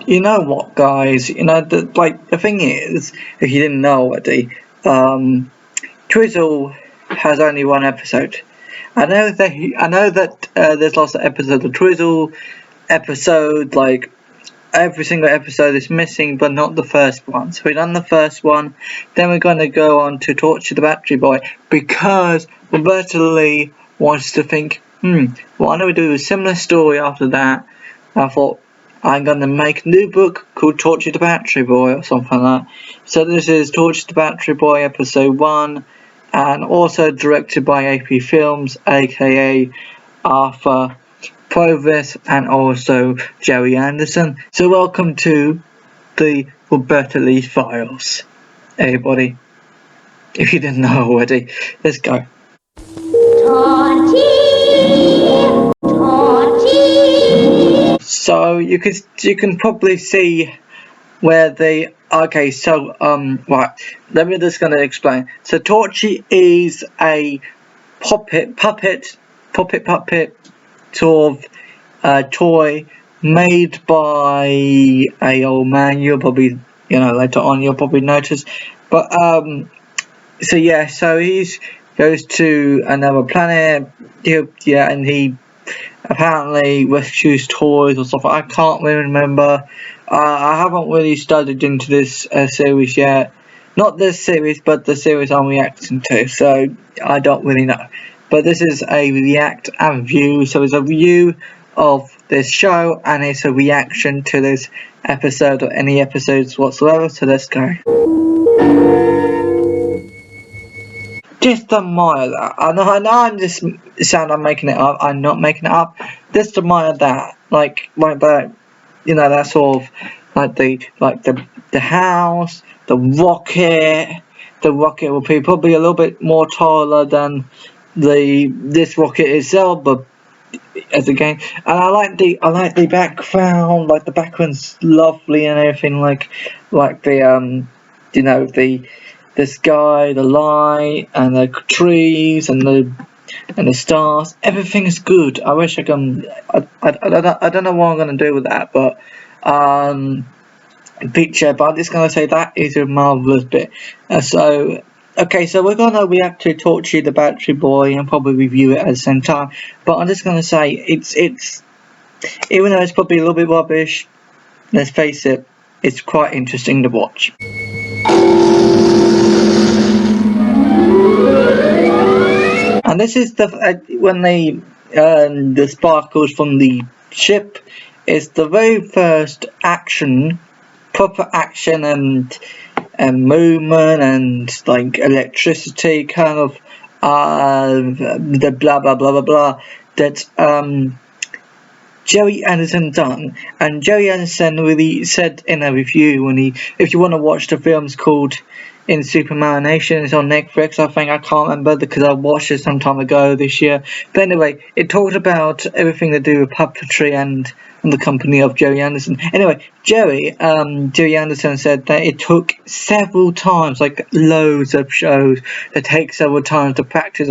you know what, guys? The thing is, if you didn't know already, Twizzle has only one episode. I know that there's lots of episodes of Twizzle episode, like every single episode is missing, but not the first one. So we've done the first one, then we're going to go on to Torchy the Battery Boy, because Roberta Leigh wants to think, why don't we do a similar story after that? I thought, I'm going to make a new book called Torchy the Battery Boy or something like that. So this is Torchy the Battery Boy episode 1, and also directed by AP Films, aka Arthur Provis, and also Jerry Anderson. So welcome to the Roberta Leigh Files, everybody. If you didn't know already, let's go. So you can probably see where they. Okay, so right. Let me just gonna explain. So Torchy is a puppet sort of toy made by a old man. You'll probably later on you'll probably notice. But so yeah, so he goes to another planet. And he apparently rescues toys or stuff. I can't really remember. I haven't really studied into this series yet. Not this series, but the series I'm reacting to. So I don't really know. But this is a react and review. So it's a review of this show, and it's a reaction to this episode or any episodes whatsoever. So let's go. Just admire that. I know I'm just I'm making it up. I'm not making it up. Just admire that, like that, that sort of like the house, the rocket. The rocket will be probably a little bit more taller than this rocket itself, but as a game. And I like the background. Like the background's lovely and everything. Like the sky, the light, and the trees, and the stars. Everything is good. I wish I can. I don't know what I'm gonna do with that, but picture. But I'm just gonna say that is a marvelous bit. So we're gonna react to Torchy the Battery Boy and probably review it at the same time. But I'm just gonna say it's even though it's probably a little bit rubbish. Let's face it, it's quite interesting to watch. And this is when the sparkles from the ship is the very first proper action and movement and like electricity kind of the blah blah blah blah blah that Jerry Anderson done. And Jerry Anderson really said in a review if you want to watch the film's called In Supermarination, it's on Netflix, I think. I can't remember because I watched it some time ago this year. But anyway, it talked about everything to do with puppetry and the company of Jerry Anderson. Anyway, Jerry Anderson said that it took several times, like loads of shows, to take several times to practice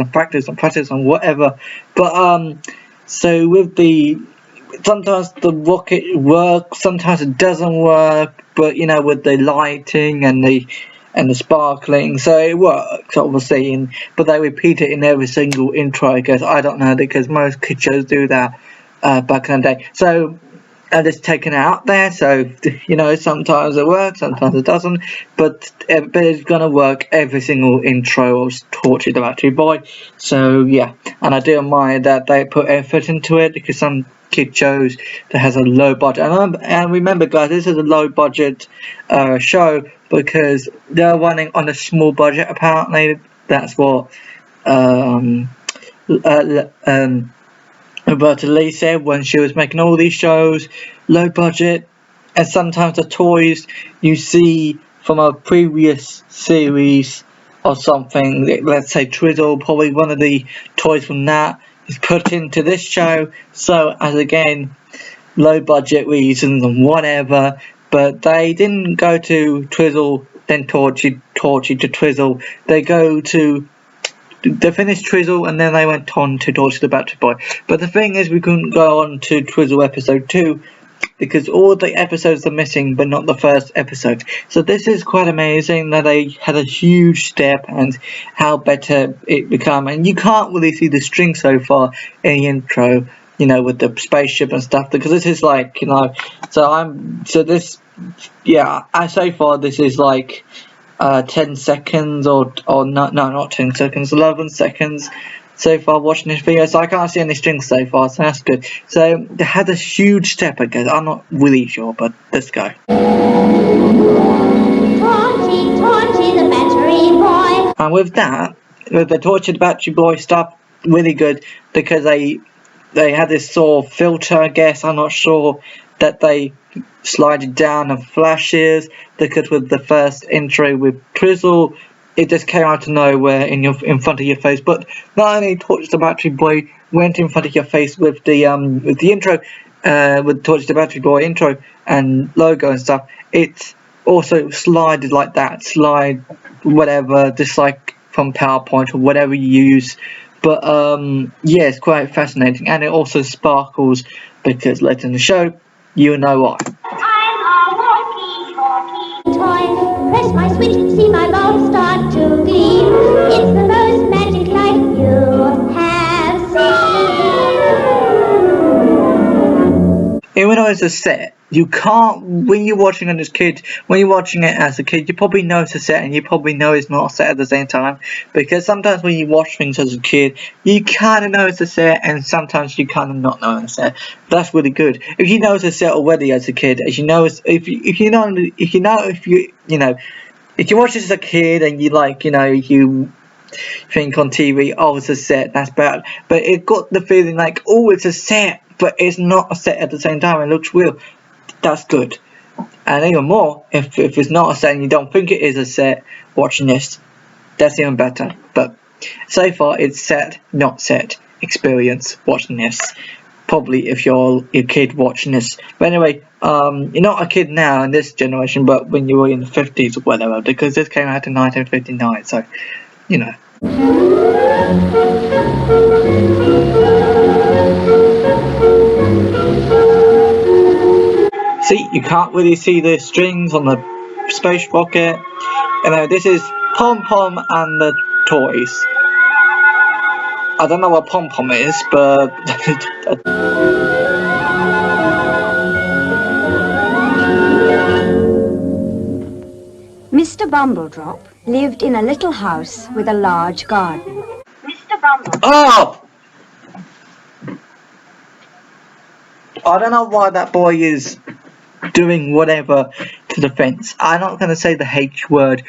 and whatever. But so with sometimes the rocket works, sometimes it doesn't work, but with the lighting and the sparkling, so it works obviously, but they repeat it in every single intro, I guess. I don't know, because most kid shows do that back in the day. So it's taken out there, so sometimes it works, sometimes it doesn't, but it's gonna work every single intro of Torchy the Battery Boy. So yeah, and I do admire that they put effort into it, because some kid shows that has a low budget, and remember guys, this is a low budget show because they're running on a small budget. Apparently that's what Roberta Leigh said when she was making all these shows, low budget. And sometimes the toys you see from a previous series or something, let's say Twizzle, probably one of the toys from that is put into this show. So as again, low budget reasons and whatever, but they didn't go to Twizzle then Torchy to Twizzle. They finished Twizzle and then they went on to Torchy the Battery Boy. But the thing is, we couldn't go on to Twizzle episode 2 because all the episodes are missing, but not the first episode. So this is quite amazing that they had a huge step and how better it become. And you can't really see the string so far in the intro, you know, with the spaceship and stuff, because this is like, you know, so so far this is like 10 seconds or no, not 10 seconds, 11 seconds so far watching this video, so I can't see any strings so far, so that's good. So they had a huge step, I guess. I'm not really sure, but let's go. Torchy the Battery Boy. And with that, with the Torchy the Battery Boy stuff, really good, because they had this sort of filter, I guess, I'm not sure, that they slide it down and flashes, because with the first intro with Drizzle, it just came out of nowhere in front of your face. But not only Torchy the Battery Boy went in front of your face with the intro, with Torchy the Battery Boy intro and logo and stuff, it also slided like that, slide whatever, just like from PowerPoint or whatever you use. But yeah, it's quite fascinating, and it also sparkles because later in the show, you know why. I'm a walkie-talkie toy. Press my switch, see my bulb start to gleam. It's the most magic light you have seen. Even though it's a set, you can't, when you're watching it as a kid, you probably know it's a set and you probably know it's not a set at the same time, because sometimes when you watch things as a kid, you kind of know it's a set and sometimes you kind of not know it's a set. That's really good. If you know it's a set already as a kid, if you watch this as a kid and you like, you know, you think on TV, oh, it's a set, that's bad, but it got the feeling like, oh, it's a set, but it's not a set at the same time, it looks real. That's good. And even more, if it's not a set and you don't think it is a set watching this, that's even better. But so far it's set, not set experience watching this. Probably if you're a kid watching this. But anyway, you're not a kid now in this generation, but when you were in the 50s or whatever, because this came out in 1959, so you know. See, you can't really see the strings on the space rocket. You know, this is Pom Pom and the toys. I don't know what Pom Pom is, but Mr. Bumbledrop lived in a little house with a large garden. Mr. Bumble. oh! I don't know why that boy is doing whatever to the fence. I'm not going to say the H word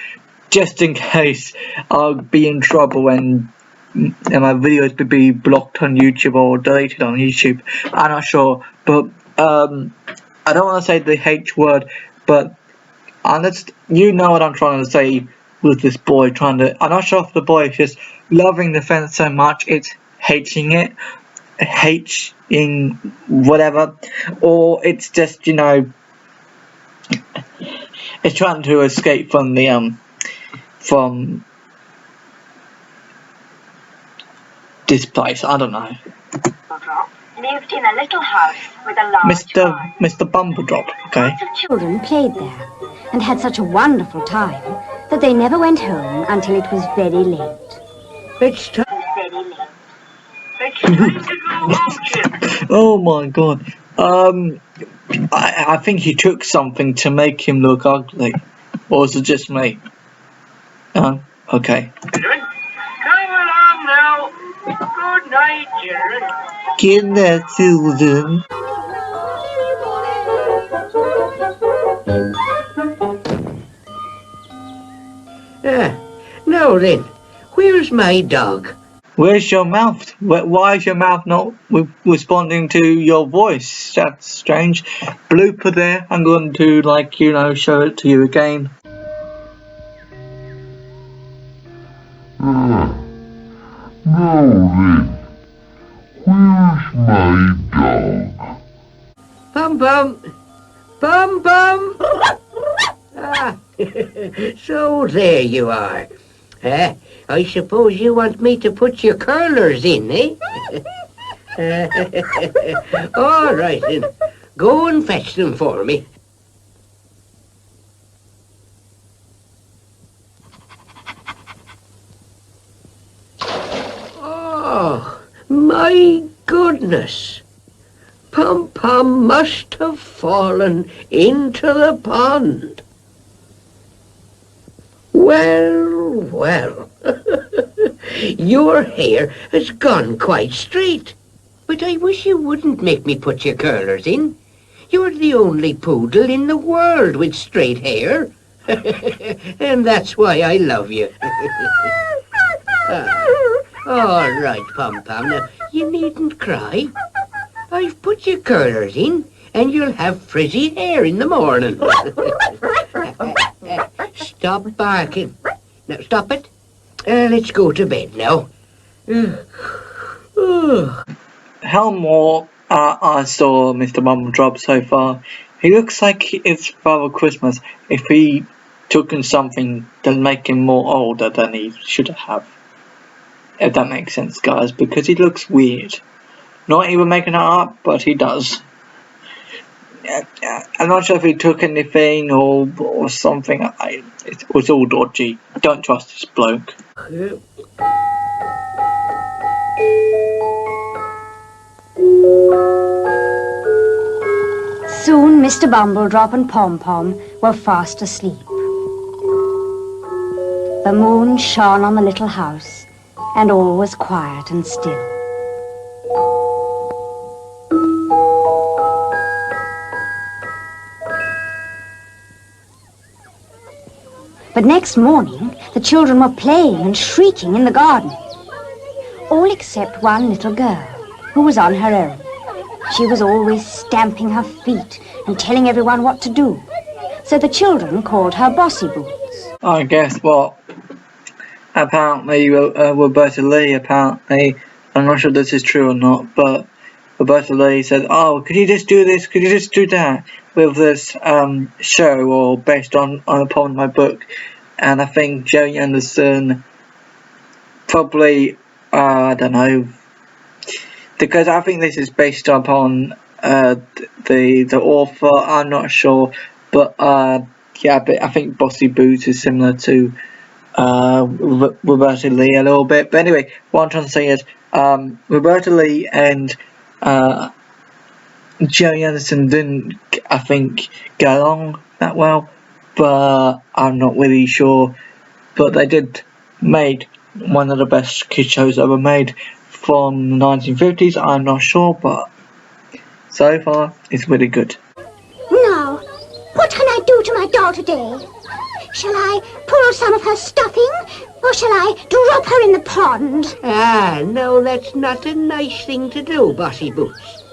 just in case I'll be in trouble and my videos will be blocked on YouTube or deleted on YouTube. I'm not sure, but I don't want to say the H word, but you know what I'm trying to say with this boy I'm not sure if the boy is just loving the fence so much it's hating it, H in whatever, or it's just, you know, it's trying to escape from the from this place. I don't know. Lived in a little house with a large garden. Mr. Bumbledrop, okay. Lots of children played there and had such a wonderful time that they never went home until it was very late. It's very late. It's time to go home, children. Oh my god. I think he took something to make him look ugly. Or is it just me? Okay. Children, come along now. Good night, children. Good night, children. Now then, where's my dog? Where's your mouth? Why is your mouth not responding to your voice? That's strange. Blooper there. I'm going to, like, you know, show it to you again. Now then, where's my dog? Pom Pom! Pom Pom! Ah, so there you are. I suppose you want me to put your curlers in, eh? All right then. Go and fetch them for me. Oh, my goodness. Pom Pom must have fallen into the pond. Well, well. Your hair has gone quite straight. But I wish you wouldn't make me put your curlers in. You're the only poodle in the world with straight hair. And that's why I love you. All right, Pom Pom. Now, you needn't cry. I've put your curlers in, and you'll have frizzy hair in the morning. Stop barking. Now, stop it. Let's go to bed now. How more I saw Mr. Mumble Drop so far, he looks like it's Father Christmas if he took in something to make him more older than he should have. If that makes sense, guys, because he looks weird. Not even making it up, but he does. I'm not sure if he took anything or something. It was all dodgy. Don't trust this bloke. Soon Mr. Bumbledrop and Pom Pom were fast asleep. The moon shone on the little house, and all was quiet and still. But next morning, the children were playing and shrieking in the garden. All except one little girl, who was on her own. She was always stamping her feet and telling everyone what to do. So the children called her Bossy Boots. I guess what? Apparently, Roberta Leigh, I'm not sure this is true or not, but Roberta Leigh said, "Oh, could you just do this? Could you just do that with this show or based on a poem in my book?" And I think Jerry Anderson probably, I don't know, because I think this is based upon the author. I'm not sure, but yeah, but I think Bossy Boots is similar to Roberta Leigh a little bit. But anyway, what I'm trying to say is Roberta Leigh and Jerry Anderson didn't, I think, get along that well, but I'm not really sure. But they did made one of the best kids shows ever made from the 1950s. I'm not sure, but so far it's really good. Now, what can I do to my doll today? Shall I pull some of her stuffing, or shall I drop her in the pond? Ah, no, that's not a nice thing to do, Bossy Boots.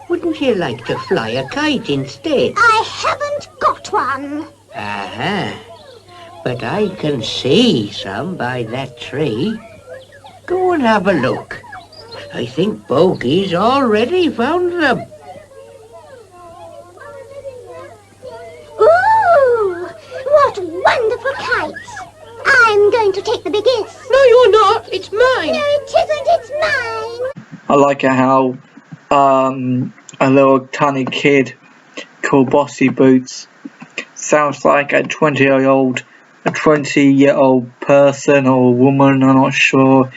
Wouldn't you like to fly a kite instead? I haven't got one. Aha. But I can see some by that tree. Go and have a look. I think Bogey's already found them. Ooh, what wonderful kites. I'm going to take the biggest. No, you're not. It's mine. No, it isn't. It's mine. I like how a little tiny kid called Bossy Boots sounds like a 20-year-old person or woman, I'm not sure.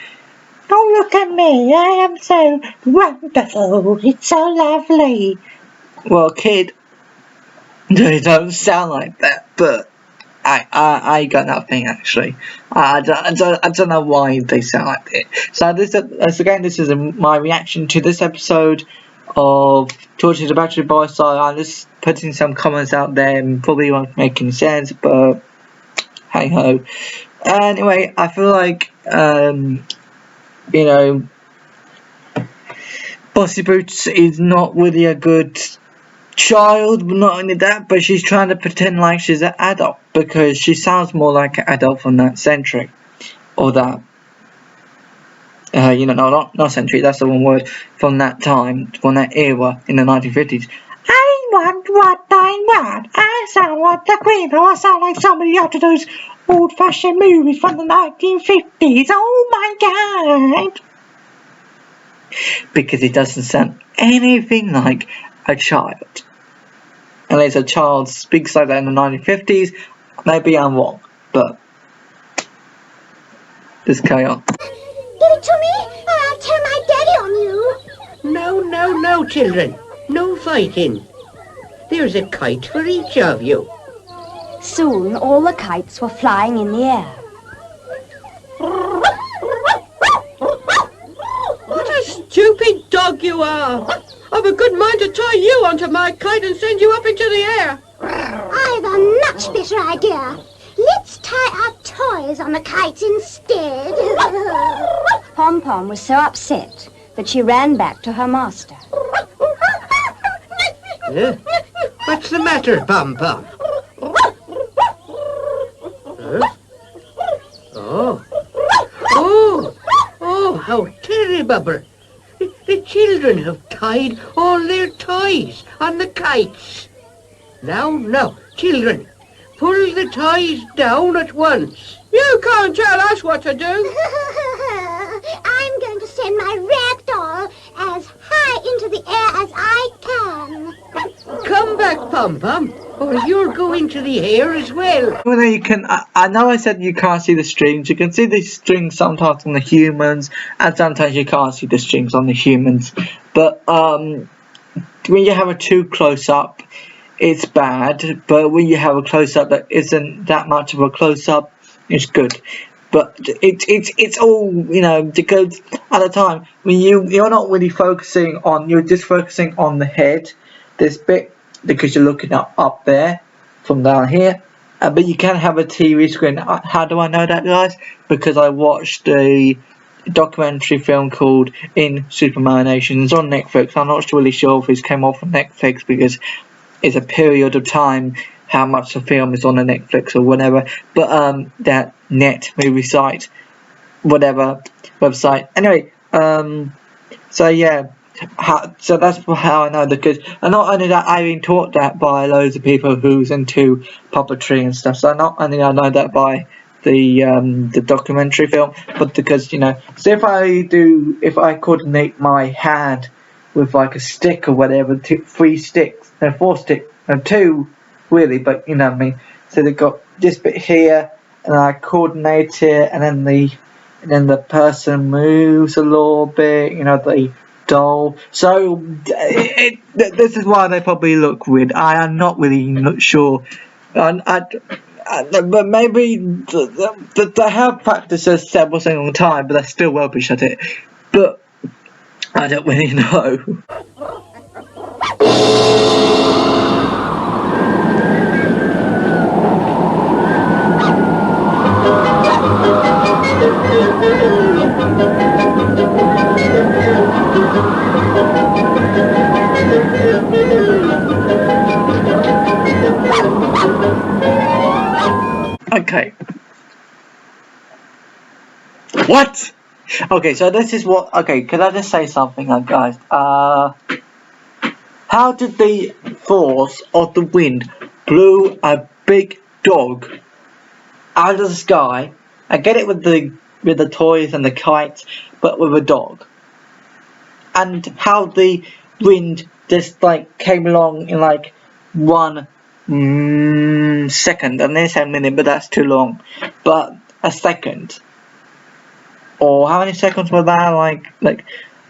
Don't look at me, I am so wonderful, it's so lovely. Well, kid, they don't sound like that, but I got nothing actually. I don't know why they sound like that. So this is my reaction to this episode of Torchy The Battery Boy. So I'm just putting some comments out there and probably won't make any sense, but hey ho. Anyway, I feel like you know, Bossy Boots is not really a good child, but not only that, but she's trying to pretend like she's an adult because she sounds more like an adult from that century, or that you know, not century, that's the wrong word, from that time, from that era in the 1950s. I want what I want. I sound like the Queen, or I sound like somebody after those old-fashioned movies from the 1950s. Oh my god! Because it doesn't sound anything like a child. unless a child speaks like that in the 1950s. Maybe I'm wrong, but just carry on. Give it to me, or I'll tell my daddy on you. No, children. No fighting. There's a kite for each of you. Soon all the kites were flying in the air. What a stupid dog you are! I've a good mind to tie you onto my kite and send you up into the air. I've a much better idea. Let's tie our toys on the kites instead. Pom Pom was so upset that she ran back to her master. What's the matter, Pom Pom? Oh, how terrible. The children have tied all their toys on the kites. Now, children, pull the toys down at once. You can't tell us what to do. I'm going to send my rag doll as high into the air as I can. Come back, Pom Pom, or you'll go into the air as well. Well, you can. I know I said you can't see the strings. You can see the strings sometimes on the humans, and sometimes you can't see the strings on the humans. But when you have a too close up, it's bad. But when you have a close up that isn't that much of a close up, it's good. But it's all, because at the time when you're not really focusing on, you're just focusing on the head, this bit, because you're looking up there from down here. But you can have a TV screen. How do I know that, guys? Because I watched a documentary film called In Superman Nation. It's on Netflix. I'm not really sure if it came off on Netflix because it's a period of time how much the film is on the Netflix or whatever. But that net movie site, whatever website. Anyway, so yeah. So that's how I know, because and not only that, I've been taught that by loads of people who's into puppetry and stuff. So not only I know that by the documentary film, but because so if I coordinate my hand with like a stick or whatever, 4 sticks, and 2 really, but you know what I mean. So they've got this bit here, and I coordinate it, and then the person moves a little bit, the doll. So this is why they probably look weird. I am not really sure. But maybe they have practiced this every single time, but they're still rubbish at it. But I don't really know. Okay. What? Okay, so this is what. Okay, can I just say something, guys? How did the force of the wind blew a big dog out of the sky? I get it with the toys and the kites, but with a dog. And how the wind just came along in 1 second, and they say a minute, but that's too long. But a second, or how many seconds were that?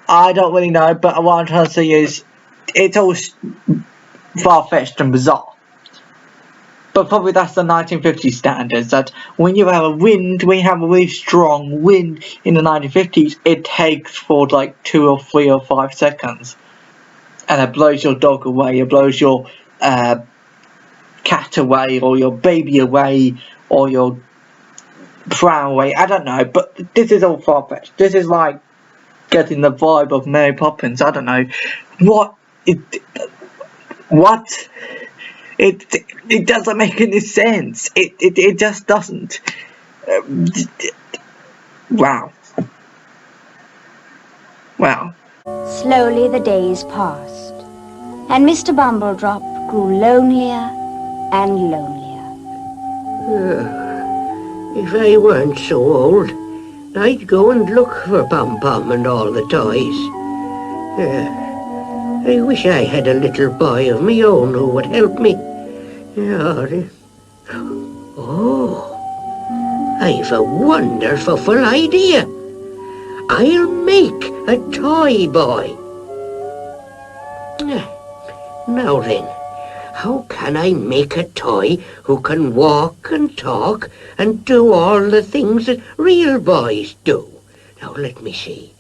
I don't really know. But what I'm trying to say is, it's all far-fetched and bizarre. But probably that's the 1950s standards. That when you have a really strong wind in the 1950s, it takes for 2 or 3 or 5 seconds, and it blows your dog away. It blows your cat away, or your baby away, or your pram away. I don't know, but this is all far-fetched. This is like getting the vibe of Mary Poppins. I don't know what it doesn't make any sense. It just doesn't. Wow. Slowly the days passed, and Mr. Bumbledrop grew lonelier and lonelier. If I weren't so old, I'd go and look for Pom Pom and all the toys. I wish I had a little boy of me own who would help me. Oh, I've a wonderful idea. I'll make a toy boy. Now then, how can I make a toy who can walk and talk and do all the things that real boys do? Now let me see.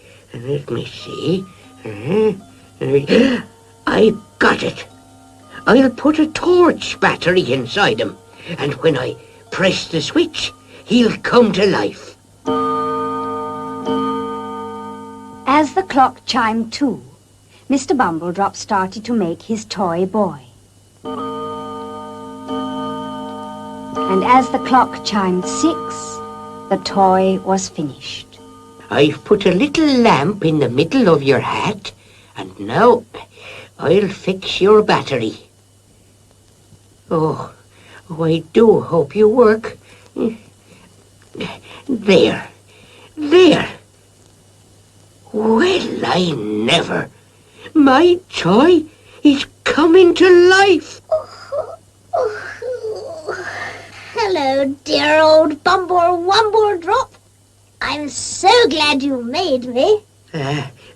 I got it. I'll put a torch battery inside him, and when I press the switch, he'll come to life. As the clock chimed 2, Mr. Bumbledrop started to make his toy boy. And as the clock chimed 6, the toy was finished. I've put a little lamp in the middle of your hat, and now I'll fix your battery. Oh, I do hope you work. There. Well, I never. My toy is coming to life. Hello, dear old Bumbledrop. I'm so glad you made me.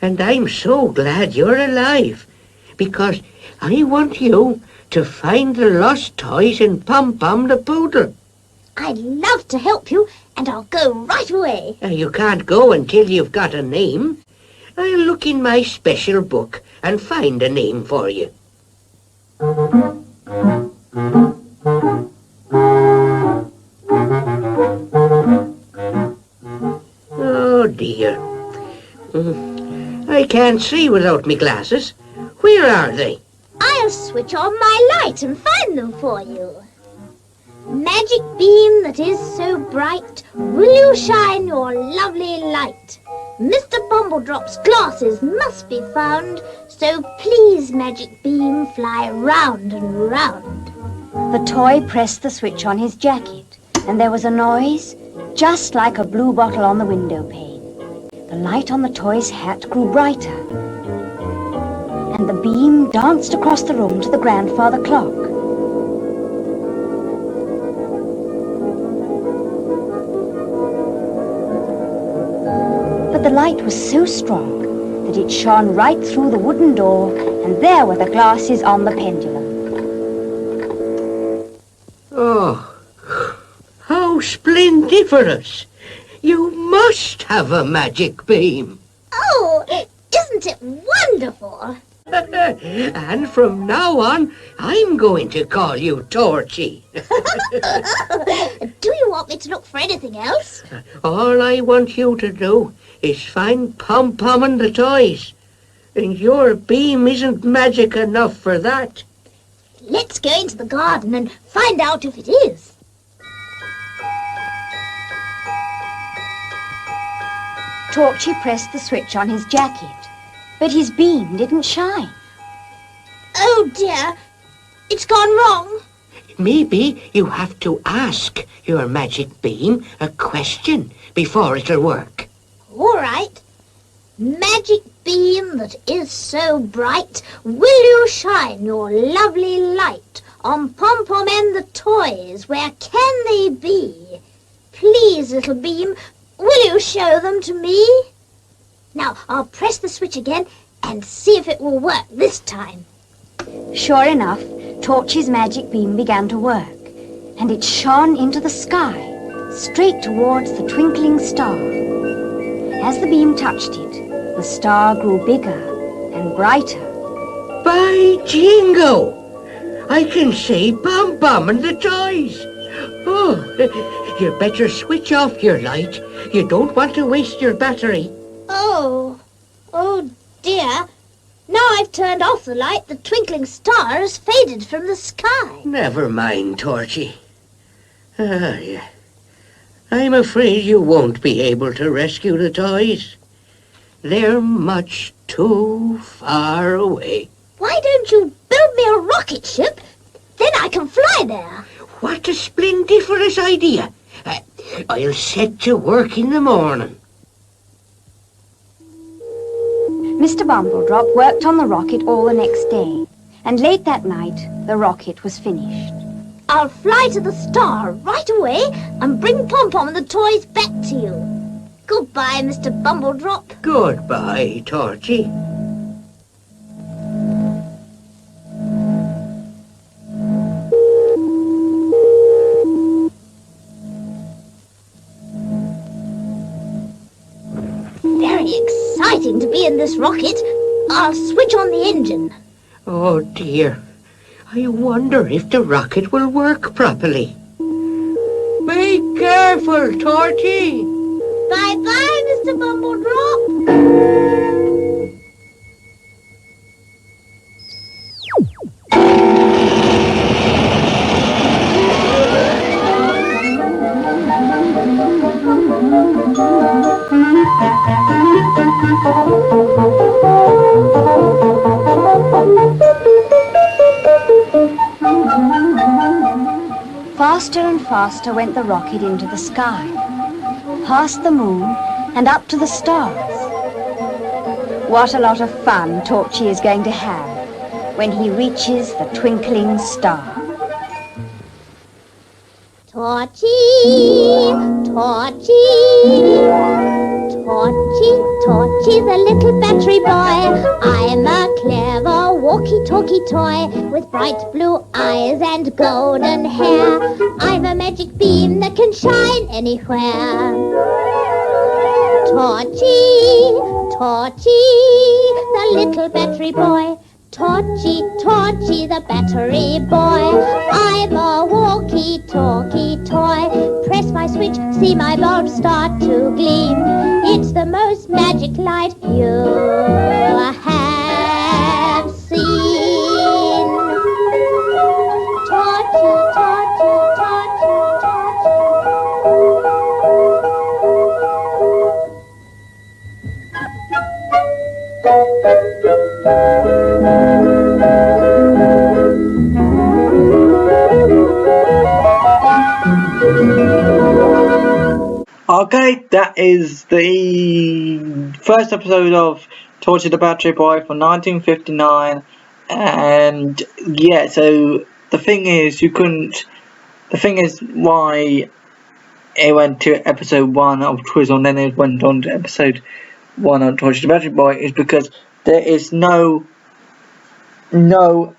And I'm so glad you're alive, because I want you to find the lost toys in Pom Pom the poodle. I'd love to help you, and I'll go right away. You can't go until you've got a name. I'll look in my special book and find a name for you. Oh, dear. I can't see without me glasses. Where are they? I'll switch on my light and find them for you. Magic beam that is so bright, will you shine your lovely light? Mr. Bumbledrop's glasses must be found, so please, magic beam, fly round and round. The toy pressed the switch on his jacket, and there was a noise just like a blue bottle on the window pane. The light on the toy's hat grew brighter, and the beam danced across the room to the grandfather clock. But the light was so strong that it shone right through the wooden door, and there were the glasses on the pendulum. Oh, how splendiferous! You must have a magic beam. Oh, isn't it wonderful? And from now on, I'm going to call you Torchy. Do you want me to look for anything else? All I want you to do is find Pom Pom and the toys. And your beam isn't magic enough for that. Let's go into the garden and find out if it is. Torchy pressed the switch on his jacket, but his beam didn't shine. Oh dear, it's gone wrong. Maybe you have to ask your magic beam a question before it'll work. All right. Magic beam that is so bright, will you shine your lovely light on Pom Pom and the toys? Where can they be? Please, little beam, will you show them to me? Now, I'll press the switch again and see if it will work this time. Sure enough, Torchy's magic beam began to work, and it shone into the sky, straight towards the twinkling star. As the beam touched it, the star grew bigger and brighter. By jingo! I can see Pom Pom and the toys. Oh, you better switch off your light. You don't want to waste your battery. Oh dear. Now I've turned off the light, the twinkling star has faded from the sky. Never mind, Torchy. I'm afraid you won't be able to rescue the toys. They're much too far away. Why don't you build me a rocket ship? Then I can fly there. What a splendiferous idea. I'll set to work in the morning. Mr. Bumbledrop worked on the rocket all the next day, and late that night the rocket was finished. I'll fly to the star right away and bring Pom Pom and the toys back to you. Goodbye, Mr. Bumbledrop. Goodbye, Torchy. Very exciting to be in this rocket. I'll switch on the engine. Oh, dear. I wonder if the rocket will work properly. Be careful, Torchy. Bye-bye, Mr. Bumbledrop. Faster and faster went the rocket into the sky, past the moon and up to the stars. What a lot of fun Torchy is going to have when he reaches the twinkling star. Torchy, Torchy, Torchy, Torchy, the little battery boy. I'm a clever walkie-talkie toy with bright blue eyes and golden hair. I'm a magic beam that can shine anywhere. Torchy, Torchy, the little battery boy. Torchy, Torchy, the battery boy. I'm a walkie-talkie toy. Press my switch, see my bulb start to gleam. It's the most magic light you have seen. Torchy, Torchy, Torchy, Okay, that is the first episode of Torchy the Battery Boy from 1959, and yeah, so the thing is why it went to episode 1 of Twizzle and then it went on to episode 1 of Torchy the Battery Boy is because there is no more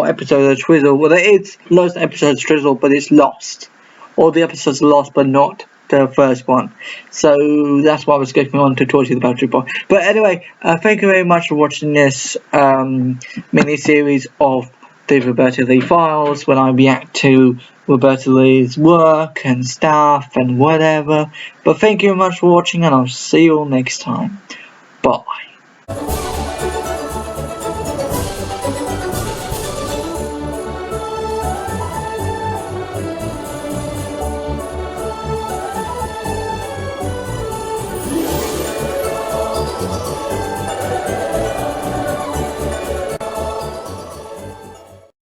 episodes of Twizzle. Well, there is loads of episodes of Twizzle, but it's lost. All the episodes are lost, but not the first one. So that's why I was going on to Torchy the Battery Boy. But anyway, thank you very much for watching this mini-series of the Roberta Leigh files, when I react to Roberta Leigh's work and stuff and whatever. But thank you very much for watching, and I'll see you all next time. Bye.